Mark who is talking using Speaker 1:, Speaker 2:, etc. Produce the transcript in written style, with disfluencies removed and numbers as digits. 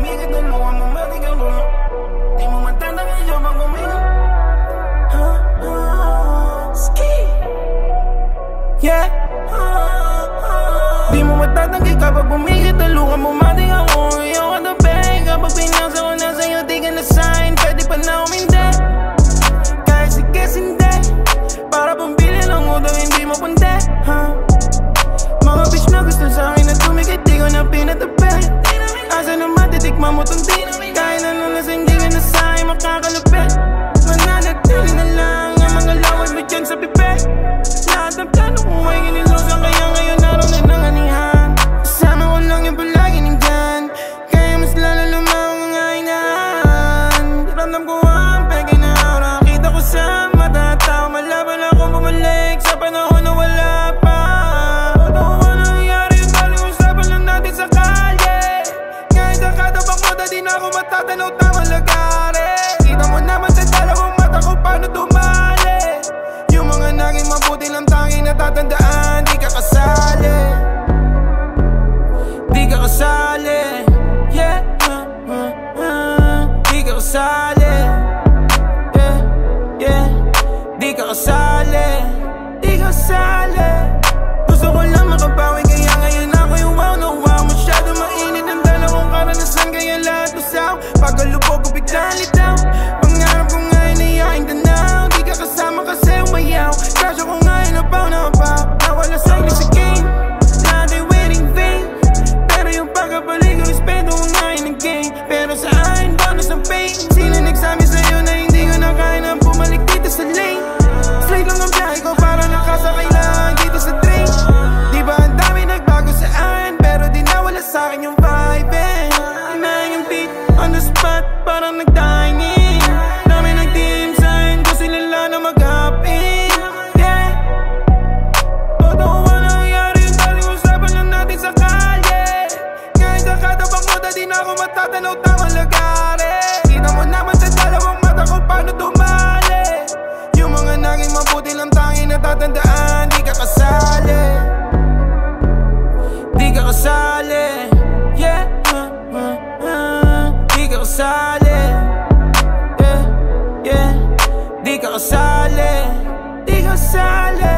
Speaker 1: bumigit, tulungan mo matigil mo. Di mo matandang siya pag bumigit. Ski. Yeah. Di mo matatanggi kapag bumigit, tulungan mo mating ako. Ayaw ka tabi, kapag pinasa ko na sa'yo, di ka na sign. Pwede pa na umindi, kahit sige sindi. Para pambili ng utang, hindi mo punti. Mga bitch na gusto sa'kin na tumikit, di ko na pinatabi. Asa na matitikman mo tong di, kahit ano lasing, di ka na sa'kin makakalapit. Mananatili na lang ang mga laway mo dyan sa bibig. Lahat ng plano ko ay ginilusan, kaya ngayon araw na ng anihan. Kasama ko lang yung palagi nandyan, kaya mas lalo lumawang ang ainahan. Ramdam ko ang peke na aura, kita ko sa mata tao. Malaban akong bumalik sa panahon na wala pa. Ba't ako ba nangyari yung daling usapan lang natin sa kalye? Ngayon sa katabak mo, di na ako matatanaw tamang lagari. Kita mo naman sa dalawang mata ko paano dumali. Yung mga naging mabuti lang tanging natatandaan, di ka kasali. Di ka kasali. Yeah. Di ka kasali. Yeah. Yeah. Di ka kasali. Di ka kasali. Gusto ko lang makabawi, kaya ngayon ako yung wow na wow. Masyado mainit ang dalawang karanasan, kaya lahat usaw. Pagkalubog ko biglang litaw, pangarap ko ngayon ay aking tanaw. Di ka kasama kasi umayaw, kasya ko ngayon nabaw na abaw. Nawala sa'yo sa game, lahat ay waiting vain. Pero yung pagkabalik ko, respeto ko ngayon ng game. Pero sa akin, bonus ang pain. Sino nagsabi sa'yo na hindi ko na kaya na bumalik dito sa lane? Straight lang ang biyahe ko, para nakasakay lang dito sa train. Di ba ang dami nagbago sa akin, pero di nawala sa'kin yung vibe. Inahin yung beat on the spot, parang nag-dining. Dami nag-team sa'kin, gusto nila na mag-hop-in. Yeah. Ba't ako ba nangyari yung daling usapan lang natin sa kalye? Ngayon sa katabak mo, di na ako matatanaw tamang lagari. Kita mo naman sa dalawang mata ko paano dumali. Yung mga naging mabuti lang tanging natatandaan, di ka kasali. Di ka kasali. Yeah. Di ka kasali. Yeah. Yeah. Di ka kasali. Di ka kasali.